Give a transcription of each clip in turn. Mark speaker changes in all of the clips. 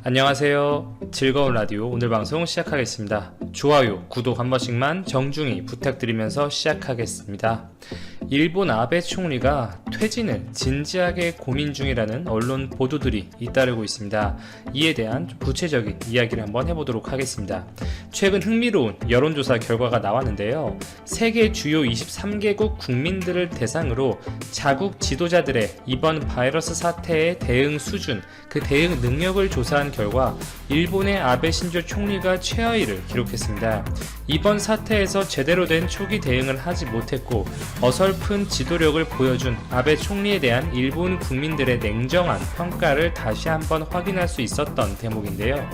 Speaker 1: 안녕하세요. 즐거운 라디오 오늘 방송 시작하겠습니다. 좋아요, 구독 한 번씩만 정중히 부탁드리면서 시작하겠습니다. 일본 아베 총리가 퇴진을 진지하게 고민 중이라는 언론 보도들이 잇따르고 있습니다. 이에 대한 좀 구체적인 이야기를 한번 해보도록 하겠습니다. 최근 흥미로운 여론조사 결과가 나왔는데요. 세계 주요 23개국 국민들을 대상으로 자국 지도자들의 이번 바이러스 사태의 대응 수준, 그 대응 능력을 조사한 결과 일본의 아베 신조 총리가 최하위를 기록했습니다. 이번 사태에서 제대로 된 초기 대응을 하지 못했고 어설픈 지도력을 보여준 아베 총리에 대한 일본 국민들의 냉정한 평가를 다시 한번 확인할 수 있었던 대목인데요.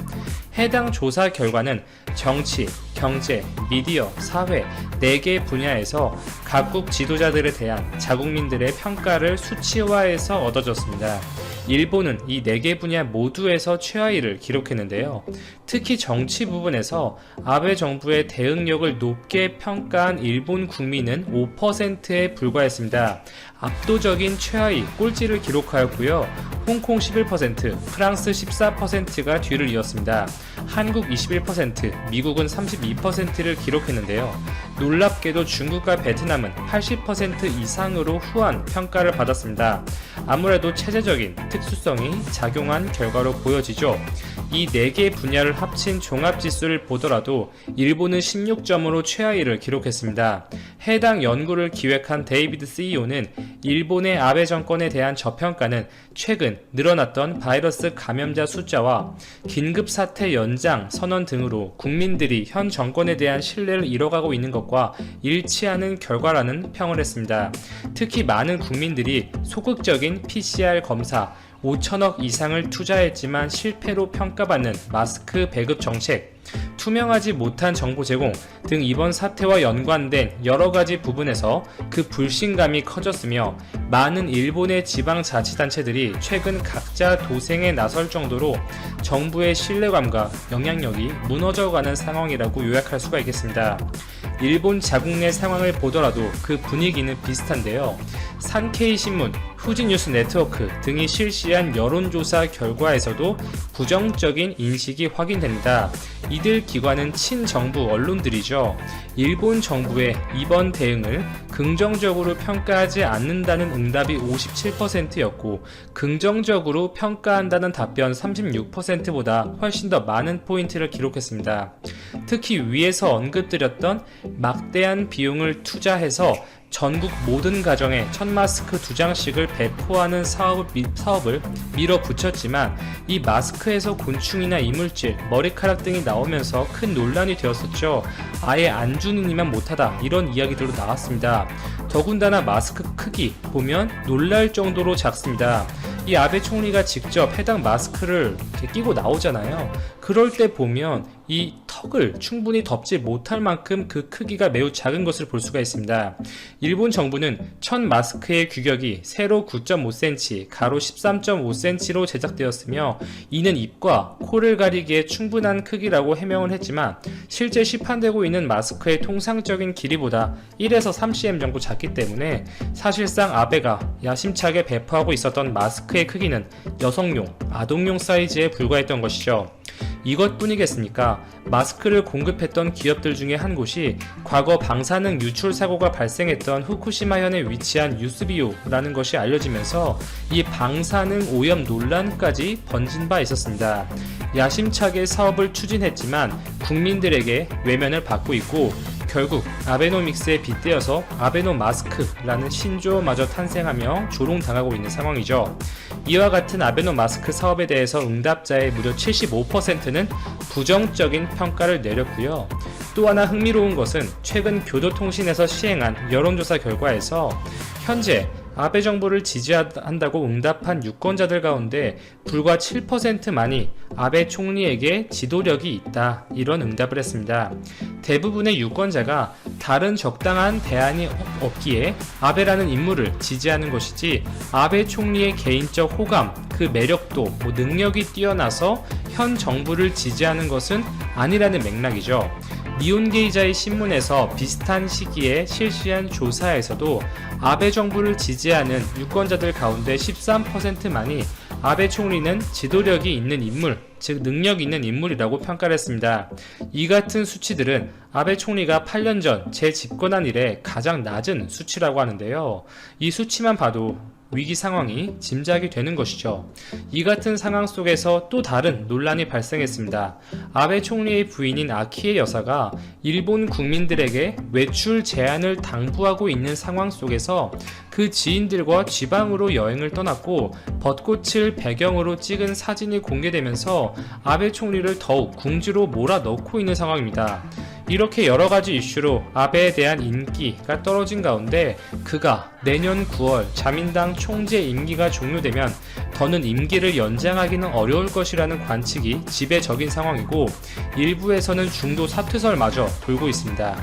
Speaker 1: 해당 조사 결과는 정치, 경제, 미디어, 사회 4개 분야에서 각국 지도자들에 대한 자국민들의 평가를 수치화해서 얻어졌습니다. 일본은 이 4개 분야 모두에서 최하위를 기록했는데요. 특히 정치 부분에서 아베 정부의 대응력을 높게 평가한 일본 국민은 5%에 불과했습니다. 압도적인 최하위 꼴찌를 기록하였고요. 홍콩 11%, 프랑스 14%가 뒤를 이었습니다. 한국 21%, 미국은 32%를 기록했는데요. 놀랍게도 중국과 베트남은 80% 이상으로 후한 평가를 받았습니다. 아무래도 체제적인 특수성이 작용한 결과로 보여지죠. 이 4개 분야를 합친 종합지수를 보더라도 일본은 16점으로 최하위를 기록했습니다. 해당 연구를 기획한 데이비드 CEO는 일본의 아베 정권에 대한 저평가는 최근 늘어났던 바이러스 감염자 숫자와 긴급사태 연장 선언 등으로 국민들이 현 정권에 대한 신뢰를 잃어가고 있는 것과 일치하는 결과라는 평을 했습니다. 특히 많은 국민들이 소극적인 PCR 검사, 5천억 이상을 투자했지만 실패로 평가받는 마스크 배급 정책, 투명하지 못한 정보 제공 등 이번 사태와 연관된 여러가지 부분에서 그 불신감이 커졌으며 많은 일본의 지방자치단체들이 최근 각자 도생에 나설 정도로 정부의 신뢰감과 영향력이 무너져가는 상황이라고 요약할 수가 있겠습니다. 일본 자국 내 상황을 보더라도 그 분위기는 비슷한데요. 산케이 신문, 후지뉴스 네트워크 등이 실시한 여론조사 결과에서도 부정적인 인식이 확인됩니다. 이들 기관은 친정부 언론들이죠. 일본 정부의 이번 대응을 긍정적으로 평가하지 않는다는 응답이 57%였고 긍정적으로 평가한다는 답변 36%보다 훨씬 더 많은 포인트를 기록했습니다. 특히 위에서 언급드렸던 막대한 비용을 투자해서 전국 모든 가정에 1000마스크 2장씩을 배포하는 사업을 밀어붙였지만 이 마스크에서 곤충이나 이물질, 머리카락 등이 나오면서 큰 논란이 되었었죠. 아예 안 주는 이만 못하다 이런 이야기들도 나왔습니다. 더군다나 마스크 크기 보면 놀랄 정도로 작습니다. 이 아베 총리가 직접 해당 마스크를 이렇게 끼고 나오잖아요. 그럴 때 보면 이 턱을 충분히 덮지 못할 만큼 그 크기가 매우 작은 것을 볼 수가 있습니다. 일본 정부는 1000 마스크의 규격이 세로 9.5cm, 가로 13.5cm로 제작되었으며 이는 입과 코를 가리기에 충분한 크기라고 해명을 했지만 실제 시판되고 있는 마스크의 통상적인 길이보다 1에서 3cm 정도 작기 때문에 사실상 아베가 야심차게 배포하고 있었던 마스크의 크기는 여성용, 아동용 사이즈에 불과했던 것이죠. 이것뿐이겠습니까? 마스크를 공급했던 기업들 중에 한 곳이 과거 방사능 유출 사고가 발생했던 후쿠시마현에 위치한 유스비오라는 것이 알려지면서 이 방사능 오염 논란까지 번진 바 있었습니다. 야심차게 사업을 추진했지만 국민들에게 외면을 받고 있고 결국 아베노믹스에 빗대어서 아베노 마스크라는 신조어마저 탄생하며 조롱당하고 있는 상황이죠. 이와 같은 아베노 마스크 사업에 대해서 응답자의 무려 75%는 부정적인 평가를 내렸고요. 또 하나 흥미로운 것은 최근 교도통신에서 시행한 여론조사 결과에서 현재 아베 정부를 지지한다고 응답한 유권자들 가운데 불과 7%만이 아베 총리에게 지도력이 있다 이런 응답을 했습니다. 대부분의 유권자가 다른 적당한 대안이 없기에 아베라는 인물을 지지하는 것이지 아베 총리의 개인적 호감, 그 매력도, 능력이 뛰어나서 현 정부를 지지하는 것은 아니라는 맥락이죠. 니혼게이자의 신문에서 비슷한 시기에 실시한 조사에서도 아베 정부를 지지하는 유권자들 가운데 13%만이 아베 총리는 지도력이 있는 인물, 즉 능력 있는 인물이라고 평가를 했습니다. 이 같은 수치들은 아베 총리가 8년 전 재집권한 이래 가장 낮은 수치라고 하는데요. 이 수치만 봐도 위기 상황이 짐작이 되는 것이죠. 이 같은 상황 속에서 또 다른 논란이 발생했습니다. 아베 총리의 부인인 아키에 여사가 일본 국민들에게 외출 제한을 당부하고 있는 상황 속에서 그 지인들과 지방으로 여행을 떠났고 벚꽃을 배경으로 찍은 사진이 공개되면서 아베 총리를 더욱 궁지로 몰아넣고 있는 상황입니다. 이렇게 여러가지 이슈로 아베에 대한 인기가 떨어진 가운데 그가 내년 9월 자민당 총재 임기가 종료되면 더는 임기를 연장하기는 어려울 것이라는 관측이 지배적인 상황이고 일부에서는 중도 사퇴설마저 돌고 있습니다.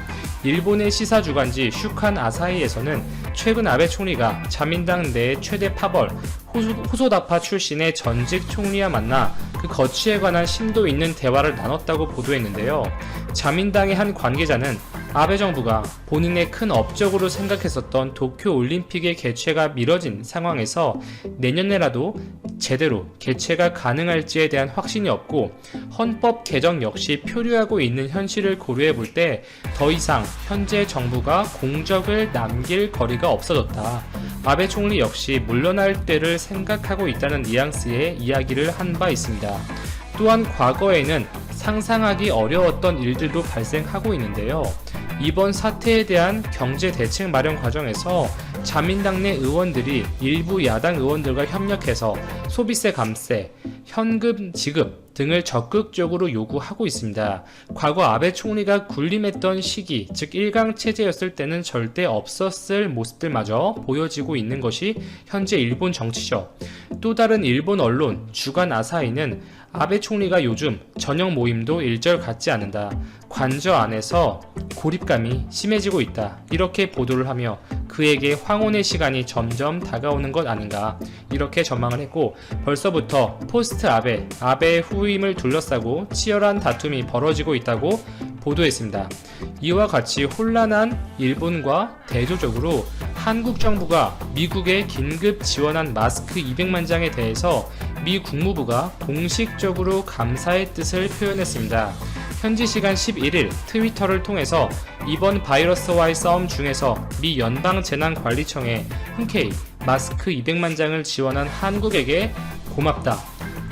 Speaker 1: 일본의 시사주간지 슈칸 아사히에서는 최근 아베 총리가 자민당 내 최대 파벌 호소다파 출신의 전직 총리와 만나 그 거취에 관한 심도 있는 대화를 나눴다고 보도했는데요. 자민당의 한 관계자는 아베 정부가 본인의 큰 업적으로 생각했었던 도쿄 올림픽의 개최가 미뤄진 상황에서 내년에라도 제대로 개최가 가능할지에 대한 확신이 없고 헌법 개정 역시 표류하고 있는 현실을 고려해 볼 때 더 이상 현재 정부가 공적을 남길 거리가 없어졌다. 아베 총리 역시 물러날 때를 생각하고 있다는 뉘앙스의 이야기를 한 바 있습니다. 또한 과거에는 상상하기 어려웠던 일들도 발생하고 있는데요. 이번 사태에 대한 경제 대책 마련 과정에서 자민당 내 의원들이 일부 야당 의원들과 협력해서 소비세 감세, 현금 지급 등을 적극적으로 요구하고 있습니다. 과거 아베 총리가 군림했던 시기, 즉 1강 체제였을 때는 절대 없었을 모습들마저 보여지고 있는 것이 현재 일본 정치죠. 또 다른 일본 언론 주간 아사히는 아베 총리가 요즘 저녁 모임도 일절 갖지 않는다. 관저 안에서 고립감이 심해지고 있다. 이렇게 보도를 하며 그에게 황혼의 시간이 점점 다가오는 것 아닌가 이렇게 전망을 했고 벌써부터 포스트 아베의 후임을 둘러싸고 치열한 다툼이 벌어지고 있다고 보도했습니다. 이와 같이 혼란한 일본과 대조적으로 한국 정부가 미국에 긴급 지원한 마스크 200만 장에 대해서 미 국무부가 공식적으로 감사의 뜻을 표현했습니다. 현지 시간 11일 트위터를 통해서 이번 바이러스와의 싸움 중에서 미 연방재난관리청에 흔쾌히 마스크 200만 장을 지원한 한국에게 고맙다.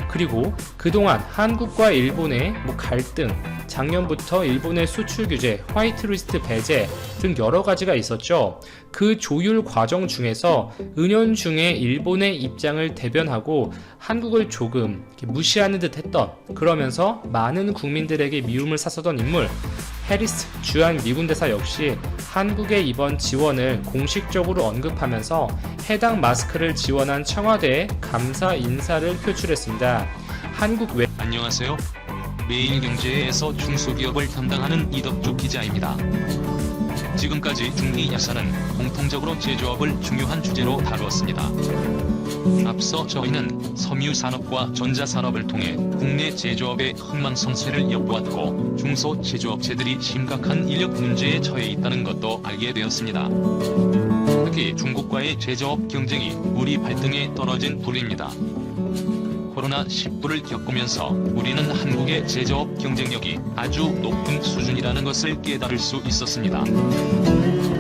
Speaker 1: 그리고 그동안 한국과 일본의 갈등, 작년부터 일본의 수출 규제, 화이트리스트 배제 등 여러 가지가 있었죠. 그 조율 과정 중에서 은연중에 일본의 입장을 대변하고 한국을 조금 무시하는 듯 했던, 그러면서 많은 국민들에게 미움을 샀었던 인물 해리스 주한 미군 대사 역시 한국의 이번 지원을 공식적으로 언급하면서 해당 마스크를 지원한 청와대에 감사 인사를 표출했습니다.
Speaker 2: 안녕하세요. 매일경제에서 중소기업을 담당하는 이덕주 기자입니다. 지금까지 중리 야사는 공통적으로 제조업을 중요한 주제로 다루었습니다. 앞서 저희는 섬유산업과 전자산업을 통해 국내 제조업의 흥망성쇠를 엿보았고 중소제조업체들이 심각한 인력 문제에 처해 있다는 것도 알게 되었습니다. 특히 중국과의 제조업 경쟁이 우리 발등에 떨어진 불입니다. 코로나19를 겪으면서 우리는 한국의 제조업 경쟁력이 아주 높은 수준이라는 것을 깨달을 수 있었습니다.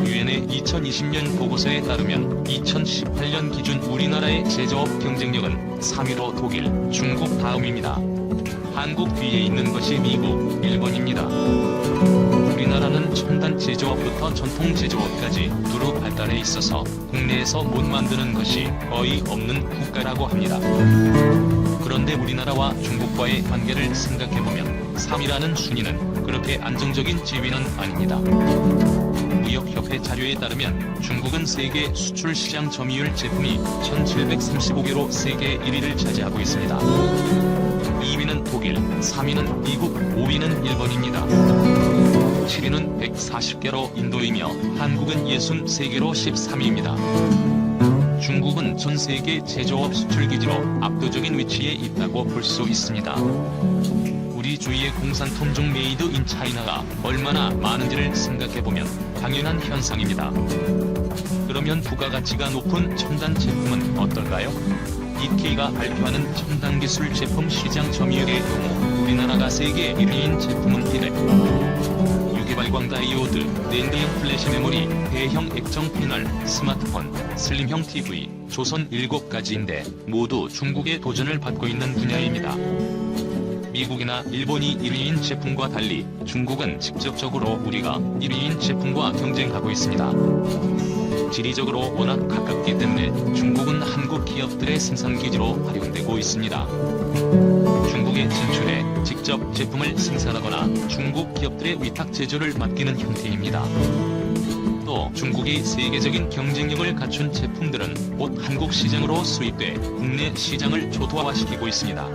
Speaker 2: 유엔의 2020년 보고서에 따르면 2018년 기준 우리나라의 제조업 경쟁력은 3위로 독일, 중국 다음입니다. 한국 뒤에 있는 것이 미국, 일본입니다. 우리나라는 첨단 제조업부터 전통 제조업까지 두루 발달해 있어서 국내에서 못 만드는 것이 거의 없는 국가라고 합니다. 그런데 우리나라와 중국과의 관계를 생각해보면 3위라는 순위는 그렇게 안정적인 지위는 아닙니다. 무역협회 자료에 따르면 중국은 세계 수출 시장 점유율 제품이 1735개로 세계 1위를 차지하고 있습니다. 2위는 독일, 3위는 미국, 5위는 일본입니다. 7위는 140개로 인도이며 한국은 63개로 13위입니다. 중국은 전 세계 제조업 수출 기지로 압도적인 위치에 있다고 볼 수 있습니다. 우리 주위의 공산품종 메이드 인 차이나가 얼마나 많은지를 생각해보면 당연한 현상입니다. 그러면 부가가치가 높은 첨단 제품은 어떨까요? 니케이가 발표하는 첨단 기술 제품 시장 점유율의 경우 우리나라가 세계 1위인 제품은 이래. 유개발광 다이오드, 랜드형 플래시 메모리, 대형 액정 패널, 스마트폰, 슬림형 TV, 조선 7가지인데 모두 중국의 도전을 받고 있는 분야입니다. 미국이나 일본이 1위인 제품과 달리 중국은 직접적으로 우리가 1위인 제품과 경쟁하고 있습니다. 지리적으로 워낙 가깝기 때문에 중국은 한국 기업들의 생산기지로 활용되고 있습니다. 중국에 진출해 직접 제품을 생산하거나 중국 기업들의 위탁 제조를 맡기는 형태입니다. 또 중국이 세계적인 경쟁력을 갖춘 제품들은 곧 한국 시장으로 수입돼 국내 시장을 초토화시키고 있습니다.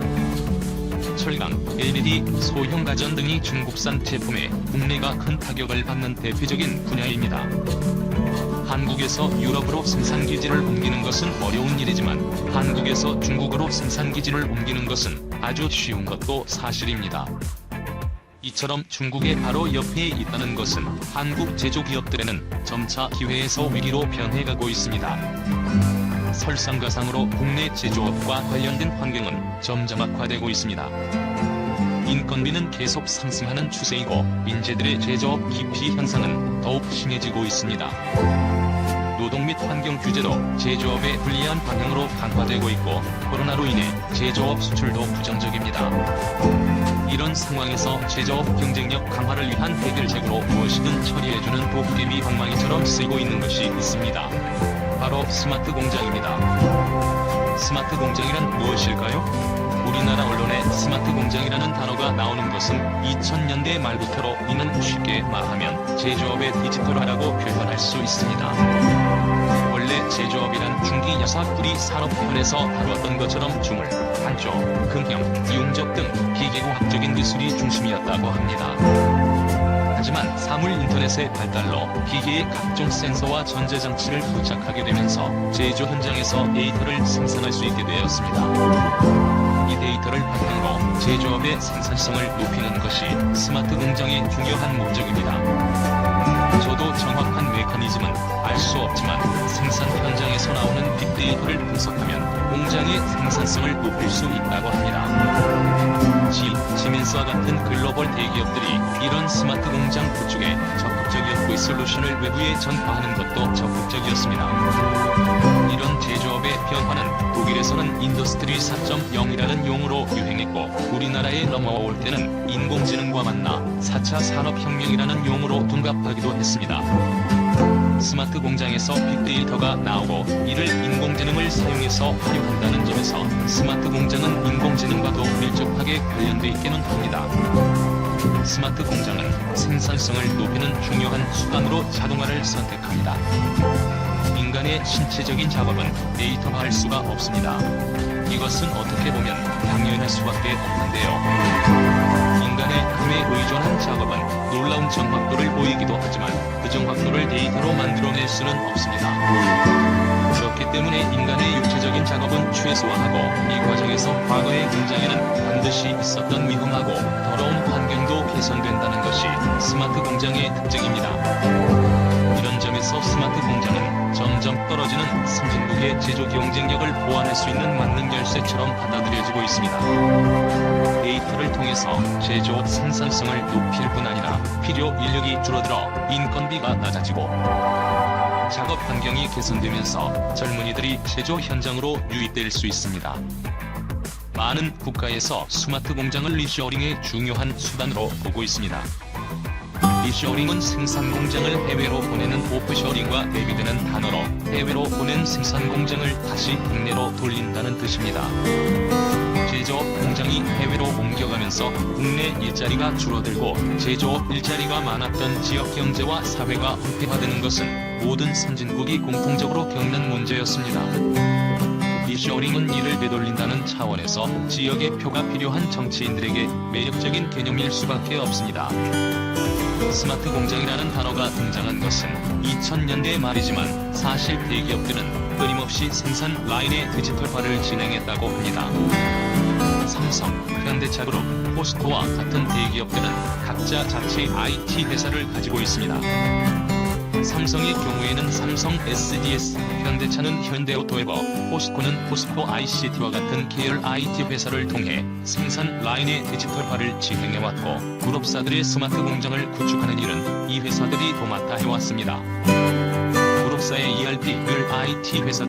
Speaker 2: 철강, LED, 소형 가전 등이 중국산 제품에 국내가 큰 타격을 받는 대표적인 분야입니다. 한국에서 유럽으로 생산기지를 옮기는 것은 어려운 일이지만 한국에서 중국으로 생산기지를 옮기는 것은 아주 쉬운 것도 사실입니다. 이처럼 중국의 바로 옆에 있다는 것은 한국 제조기업들에는 점차 기회에서 위기로 변해가고 있습니다. 설상가상으로 국내 제조업과 관련된 환경은 점점 악화되고 있습니다. 인건비는 계속 상승하는 추세이고 인재들의 제조업 기피 현상은 더욱 심해지고 있습니다. 노동 및 환경 규제도 제조업에 불리한 방향으로 강화되고 있고 코로나로 인해 제조업 수출도 부정적입니다. 이런 상황에서 제조업 경쟁력 강화를 위한 해결책으로 무엇이든 처리해주는 도깨비 방망이처럼 쓰이고 있는 것이 있습니다. 바로 스마트 공장입니다. 스마트 공장이란 무엇일까요? 우리나라 언론에 스마트 공장이라는 단어가 나오는 것은 2000년대 말부터로 이는 쉽게 말하면 제조업의 디지털화라고 표현할 수 있습니다. 원래 제조업이란 중기 야사꾸리 산업편에서 다뤘던 것처럼 주물, 단조, 금형, 이용적 등 기계과학적인 기술이 중심이었다고 합니다. 하지만 사물 인터넷의 발달로 기계의 각종 센서와 전자장치를 부착하게 되면서 제조 현장에서 데이터를 생산할 수 있게 되었습니다. 이 데이터를 바탕으로 제조업의 생산성을 높이는 것이 스마트 공장의 중요한 목적입니다. 저도 정확한 메커니즘은 알 수 없지만 생산 현장에서 나오는 빅데이터를 분석하면 공장의 생산성을 높일 수 있다고 합니다. 시멘스와 같은 글로벌 대기업들이 이런 스마트 공장 구축에 적극적이었고 솔루션을 외부에 전파하는 것도 적극적이었습니다. 이런 제조업의 변화는 독일에서는 인더스트리 4.0이라는 용어로 유행했고 우리나라에 넘어올 때는 인공지능과 만나 4차 산업혁명이라는 용어로 둔갑하기도 했습니다. 스마트 공장에서 빅데이터가 나오고 이를 인공지능을 사용해서 활용한다는 점에서 스마트 공장은 인공지능과도 밀접하게 관련돼 있기는 합니다. 스마트 공장은 생산성을 높이는 중요한 수단으로 자동화를 선택합니다. 인간의 신체적인 작업은 데이터화할 수가 없습니다. 이것은 어떻게 보면 당연할 수밖에 없는데요. 인간의 힘에 의존한 작업은 놀라운 정확도를 보이기도 하지만 그 정확도를 데이터로 만들어낼 수는 없습니다. 그렇기 때문에 인간의 육체적인 작업은 최소화하고 이 과정에서 과거의 공장에는 반드시 있었던 위험하고 더러운 환경도 개선된다는 것이 스마트 공장의 특징입니다. 이런 점에서 스마트 공장은 점점 떨어지는 선진국의 제조 경쟁력을 보완할 수 있는 만능 열쇠처럼 받아들여지고 있습니다. 데이터를 통해서 제조업 생산성을 높일 뿐 아니라 필요 인력이 줄어들어 인건비가 낮아지고 작업 환경이 개선되면서 젊은이들이 제조 현장으로 유입될 수 있습니다. 많은 국가에서 스마트 공장을 리쇼어링의 중요한 수단으로 보고 있습니다. 리쇼어링은 생산 공장을 해외로 보내는 오프쇼어링과 대비되는 단어로 해외로 보낸 생산 공장을 다시 국내로 돌린다는 뜻입니다. 제조업 공장이 해외로 옮겨가면서 국내 일자리가 줄어들고 제조업 일자리가 많았던 지역 경제와 사회가 흑폐화되는 것은 모든 선진국이 공통적으로 겪는 문제였습니다. 리쇼어링은 이를 되돌린다는 차원에서 지역의 표가 필요한 정치인들에게 매력적인 개념일 수밖에 없습니다. 스마트 공장이라는 단어가 등장한 것은 2000년대 말이지만 사실 대기업들은 끊임없이 생산 라인의 디지털화를 진행했다고 합니다. 삼성, 현대차그룹, 포스코와 같은 대기업들은 각자 자체 IT 회사를 가지고 있습니다. 삼성의 경우에는 삼성 SDS, 현대차는 현대오토에버, 포스코는 포스코 ICT와 같은 계열 IT 회사를 통해 생산 라인의 디지털화를 진행해왔고 그룹사들의 스마트 공장을 구축하는 일은 이 회사들이 도맡아 해왔습니다. 그룹사의 ERP별 IT 회사